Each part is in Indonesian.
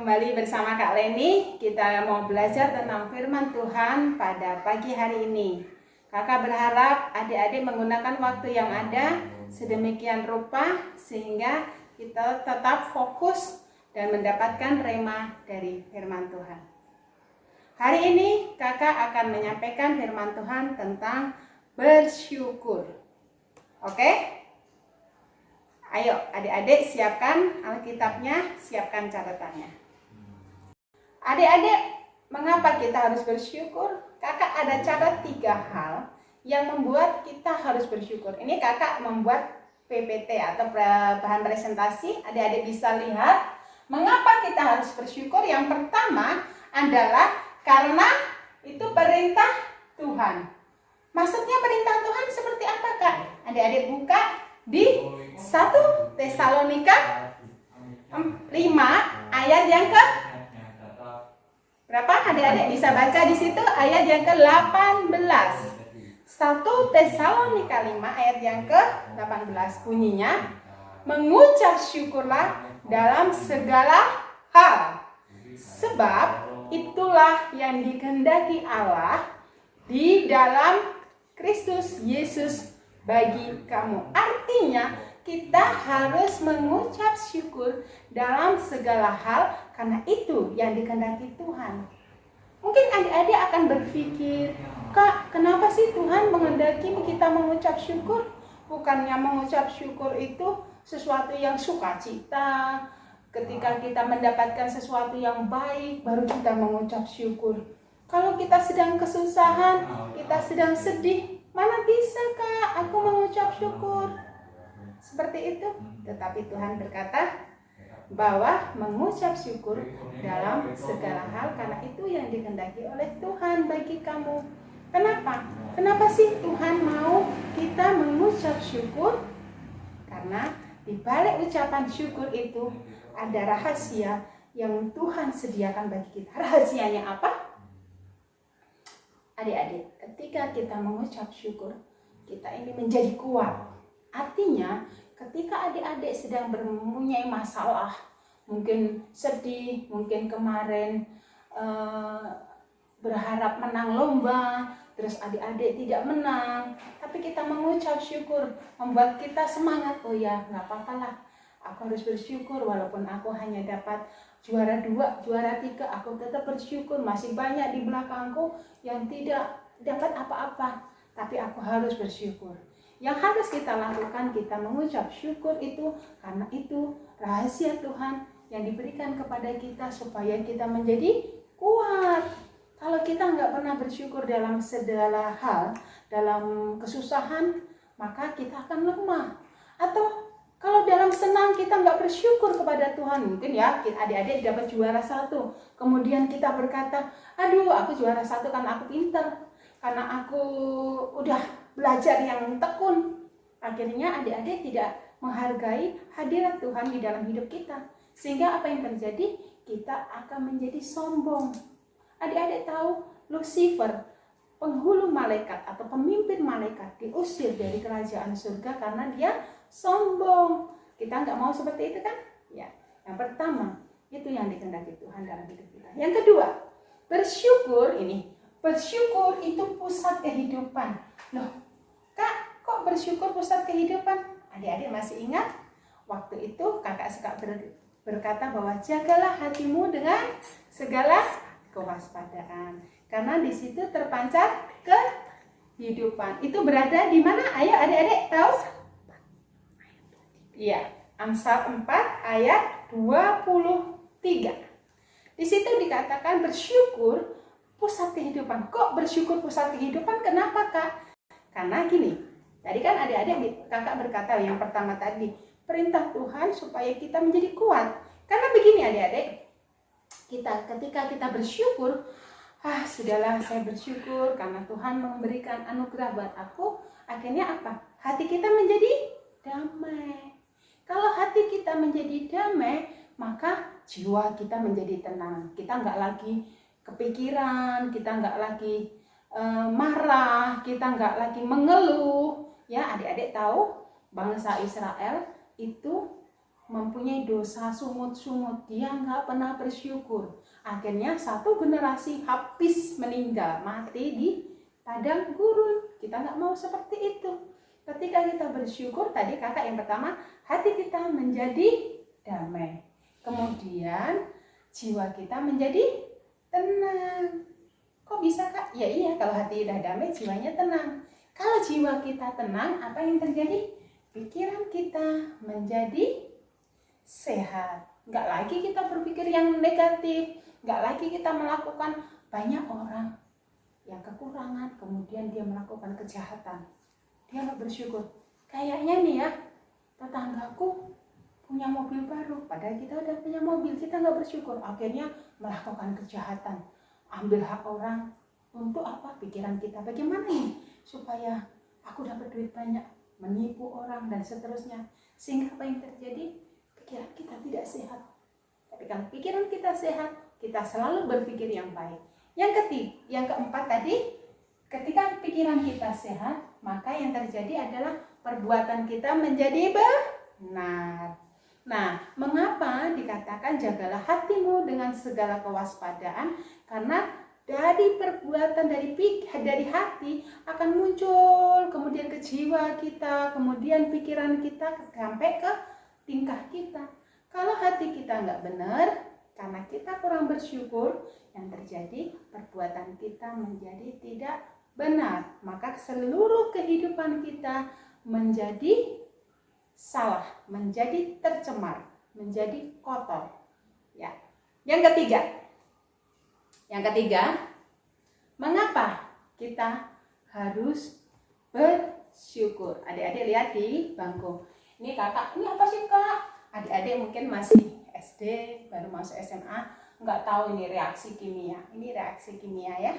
Kembali bersama Kak Leni, kita mau belajar tentang firman Tuhan pada pagi hari ini. Kakak berharap adik-adik menggunakan waktu yang ada sedemikian rupa sehingga kita tetap fokus dan mendapatkan rema dari firman Tuhan. Hari ini kakak akan menyampaikan firman Tuhan tentang bersyukur. Oke? Ayo adik-adik siapkan Alkitabnya, siapkan catatannya. Adik-adik, mengapa kita harus bersyukur? Kakak ada catat 3 hal yang membuat kita harus bersyukur. Ini kakak membuat PPT atau bahan presentasi. Adik-adik bisa lihat mengapa kita harus bersyukur. Yang pertama adalah karena itu perintah Tuhan. Maksudnya perintah Tuhan seperti apa, Kak? Adik-adik buka di 1 Tesalonika 5 ayat yang ke berapa? Adik-adik bisa baca di situ ayat yang ke-18. 1 Tesalonika 5 ayat yang ke-18 bunyinya, mengucap syukurlah dalam segala hal, sebab itulah yang dikehendaki Allah di dalam Kristus Yesus bagi kamu. Artinya kita harus mengucap syukur dalam segala hal karena itu yang dikehendaki Tuhan. Mungkin adik-adik akan berpikir, Kak, kenapa sih Tuhan menghendaki kita mengucap syukur? Bukannya mengucap syukur itu sesuatu yang sukacita. Ketika kita mendapatkan sesuatu yang baik, baru kita mengucap syukur. Kalau kita sedang kesusahan, kita sedang sedih, mana bisa, Kak, aku mengucap syukur? Seperti itu. Tetapi Tuhan berkata bahwa mengucap syukur dalam segala hal karena itu yang dikehendaki oleh Tuhan bagi kamu. Kenapa? Kenapa sih Tuhan mau kita mengucap syukur? Karena di balik ucapan syukur itu ada rahasia yang Tuhan sediakan bagi kita. Rahasianya apa? Adik-adik, ketika kita mengucap syukur, kita ini menjadi kuat. Artinya, ketika adik-adik sedang mempunyai masalah, mungkin sedih, mungkin kemarin berharap menang lomba, terus adik-adik tidak menang, tapi kita mengucap syukur, membuat kita semangat. Oh ya, nggak apa-apa lah, aku harus bersyukur walaupun aku hanya dapat juara 2, juara 3, aku tetap bersyukur. Masih banyak di belakangku yang tidak dapat apa-apa, tapi aku harus bersyukur. Yang harus kita lakukan, kita mengucap syukur itu, karena itu rahasia Tuhan yang diberikan kepada kita supaya kita menjadi kuat. Kalau kita nggak pernah bersyukur dalam segala hal, dalam kesusahan, maka kita akan lemah. Atau kalau dalam senang kita nggak bersyukur kepada Tuhan, mungkin ya adik-adik dapat juara 1, kemudian kita berkata, aduh aku juara 1 karena aku pintar, karena aku udah belajar yang tekun. Akhirnya adik-adik tidak menghargai hadirat Tuhan di dalam hidup kita. Sehingga apa yang terjadi? Kita akan menjadi sombong. Adik-adik tahu Lucifer, penghulu malaikat atau pemimpin malaikat, diusir dari kerajaan surga karena dia sombong. Kita nggak mau seperti itu kan? Ya. Yang pertama, itu yang dikehendaki Tuhan dalam hidup kita. Yang kedua, bersyukur ini. Bersyukur itu pusat kehidupan. Loh, Kak, kok bersyukur pusat kehidupan? Adik-adik masih ingat? Waktu itu kakak suka berkata bahwa jagalah hatimu dengan segala kewaspadaan. Karena di situ terpancar kehidupan. Itu berada di mana? Ayo adik-adik tahu? Iya, Amsal 4 ayat 23. Di situ dikatakan bersyukur pusat kehidupan. Kok bersyukur pusat kehidupan? Kenapa, Kak? Karena gini, tadi kan adik-adik kakak berkata yang pertama tadi, perintah Tuhan supaya kita menjadi kuat. Karena begini adik-adik, ketika kita bersyukur, sudahlah saya bersyukur karena Tuhan memberikan anugerah buat aku. Akhirnya apa? Hati kita menjadi damai. Kalau hati kita menjadi damai, maka jiwa kita menjadi tenang. Kita nggak lagi kepikiran, kita nggak lagi marah, kita nggak lagi mengeluh. Ya, adik-adik tahu bangsa Israel itu mempunyai dosa sumut-sumut, dia nggak pernah bersyukur. Akhirnya satu generasi habis meninggal, mati di padang gurun. Kita nggak mau seperti itu. Ketika kita bersyukur, tadi kakak yang pertama, hati kita menjadi damai. Kemudian jiwa kita menjadi tenang. Kok bisa kak? Ya iya, kalau hati udah damai, jiwanya tenang. Kalau jiwa kita tenang, apa yang terjadi? Pikiran kita menjadi sehat. Nggak lagi kita berpikir yang negatif. Nggak lagi kita melakukan banyak orang yang kekurangan, kemudian dia melakukan kejahatan. Dia nggak bersyukur. Kayaknya nih ya, tetanggaku punya mobil baru, padahal kita udah punya mobil, kita nggak bersyukur. Akhirnya melakukan kejahatan, ambil hak orang. Untuk apa? Pikiran kita bagaimana nih supaya aku dapat duit banyak, menipu orang dan seterusnya. Sehingga apa yang terjadi? Pikiran kita tidak sehat. Tapi kalau pikiran kita sehat, kita selalu berpikir yang baik. Yang keempat tadi, ketika pikiran kita sehat, maka yang terjadi adalah perbuatan kita menjadi benar. Nah, mengapa dikatakan jagalah hatimu dengan segala kewaspadaan? Karena dari perbuatan, dari hati akan muncul kemudian ke jiwa kita, kemudian pikiran kita sampai ke tingkah kita. Kalau hati kita nggak benar, karena kita kurang bersyukur, yang terjadi perbuatan kita menjadi tidak benar. Maka seluruh kehidupan kita menjadi salah, menjadi tercemar, menjadi kotor. Ya. Yang ketiga, mengapa kita harus bersyukur? Adik-adik lihat di bangku. Ini kakak, ini apa sih kak? Adik-adik mungkin masih SD, baru masuk SMA, nggak tahu ini reaksi kimia. Ini reaksi kimia ya.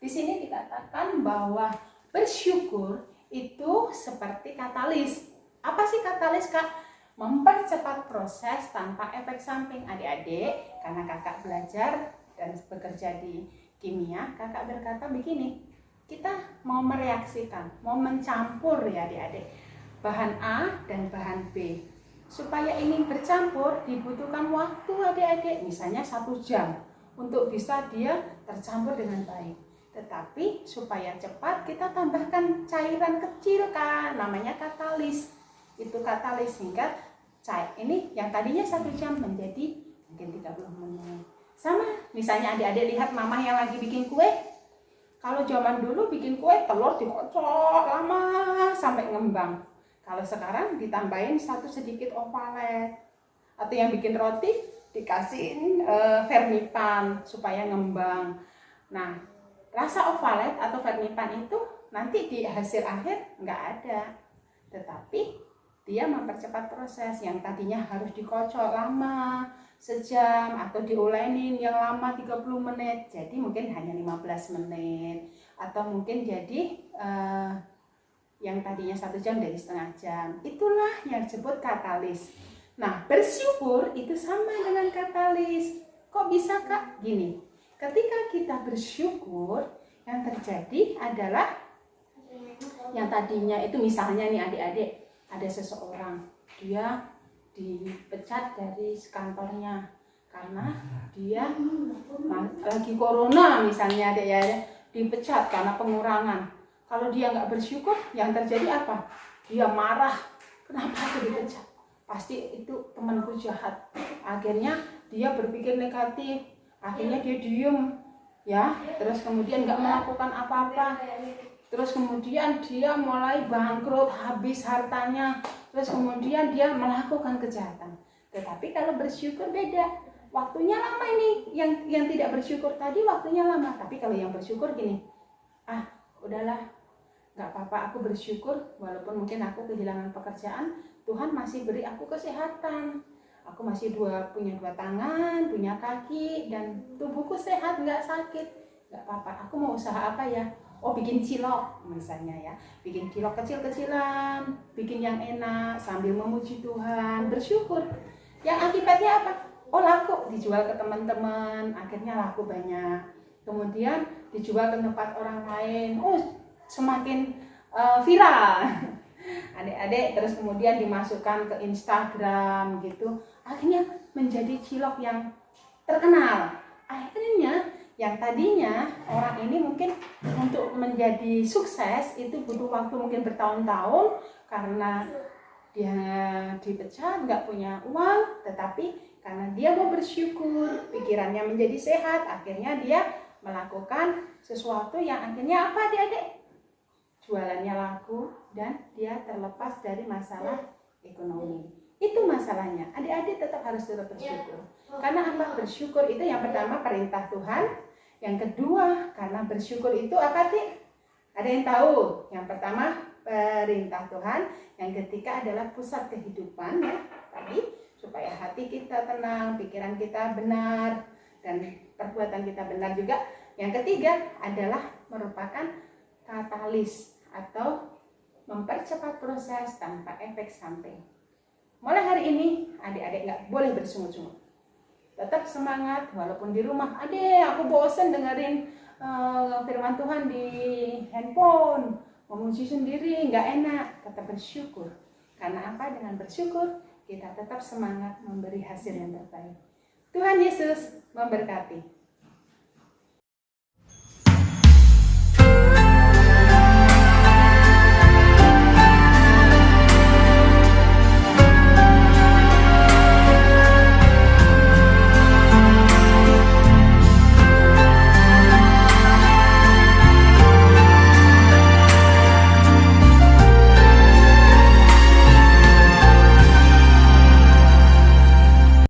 Di sini dikatakan bahwa bersyukur itu seperti katalis. Apa sih katalis kak? Mempercepat proses tanpa efek samping. Adik-adik, karena kakak belajar dan bekerja di kimia, kakak berkata begini, kita mau mereaksikan, mau mencampur ya adik-adik, bahan A dan bahan B. Supaya ini bercampur dibutuhkan waktu adik-adik, misalnya 1 jam untuk bisa dia tercampur dengan baik. Tetapi supaya cepat kita tambahkan cairan kecil kan, namanya katalis. Itu katalis sehingga ini yang tadinya 1 jam menjadi mungkin 30 menit. Sama, misalnya adik-adik lihat mama yang lagi bikin kue. Kalau zaman dulu bikin kue, telur dikocok lama sampai ngembang. Kalau sekarang ditambahin sedikit ovalet. Atau yang bikin roti dikasihin vermipan supaya ngembang. Nah, rasa ovalet atau vermipan itu nanti di hasil akhir nggak ada. Tetapi dia mempercepat proses yang tadinya harus dikocok lama, sejam, atau diolenin yang lama 30 menit, jadi mungkin hanya 15 menit, atau mungkin jadi yang tadinya 1 jam jadi setengah jam. Itulah yang disebut katalis. Nah, bersyukur itu sama dengan katalis. Kok bisa kak? Gini, ketika kita bersyukur, yang terjadi adalah yang tadinya itu misalnya nih adik-adik, ada seseorang, dia dipecat dari kantornya karena dia lagi corona misalnya deh ya, dipecat karena pengurangan. Kalau dia nggak bersyukur, yang terjadi apa? Dia marah, kenapa aku dipecat? Pasti itu temanku jahat. Akhirnya dia berpikir negatif, akhirnya dia diem ya, terus kemudian nggak melakukan apa-apa. Terus kemudian dia mulai bangkrut, habis hartanya. Terus kemudian dia melakukan kejahatan. Tetapi kalau bersyukur beda. Waktunya lama ini. Yang tidak bersyukur tadi waktunya lama. Tapi kalau yang bersyukur gini. Udahlah. Gak apa-apa, aku bersyukur. Walaupun mungkin aku kehilangan pekerjaan, Tuhan masih beri aku kesehatan. Aku masih punya 2 tangan, punya kaki, dan tubuhku sehat, gak sakit. Gak apa-apa, aku mau usaha apa ya? Bikin cilok misalnya ya, bikin cilok kecil-kecilan, bikin yang enak sambil memuji Tuhan, bersyukur. Yang akibatnya apa? Laku, dijual ke teman-teman, akhirnya laku banyak. Kemudian dijual ke tempat orang lain, semakin viral. adik-adik, terus kemudian dimasukkan ke Instagram gitu, akhirnya menjadi cilok yang terkenal. Akhirnya yang tadinya orang ini mungkin untuk menjadi sukses itu butuh waktu mungkin bertahun-tahun karena dia dipecat, nggak punya uang, tetapi karena dia mau bersyukur, pikirannya menjadi sehat, akhirnya dia melakukan sesuatu yang akhirnya apa adik-adik? Jualannya laku dan dia terlepas dari masalah ekonomi. Itu masalahnya. Adik-adik tetap harus bersyukur. Karena apa? Bersyukur itu yang pertama perintah Tuhan. Yang kedua, karena bersyukur itu apa sih? Ada yang tahu? Yang pertama perintah Tuhan. Yang ketiga adalah pusat kehidupan ya. Tadi supaya hati kita tenang, pikiran kita benar, dan perbuatan kita benar juga. Yang ketiga adalah merupakan katalis atau mempercepat proses tanpa efek samping. Mulai hari ini adik-adik nggak boleh bersungut-sungut. Tetap semangat walaupun di rumah. Adik, aku bosen dengerin firman Tuhan di handphone, memuji sendiri nggak enak. Tetap bersyukur. Karena apa? Dengan bersyukur kita tetap semangat memberi hasil yang terbaik. Tuhan Yesus memberkati.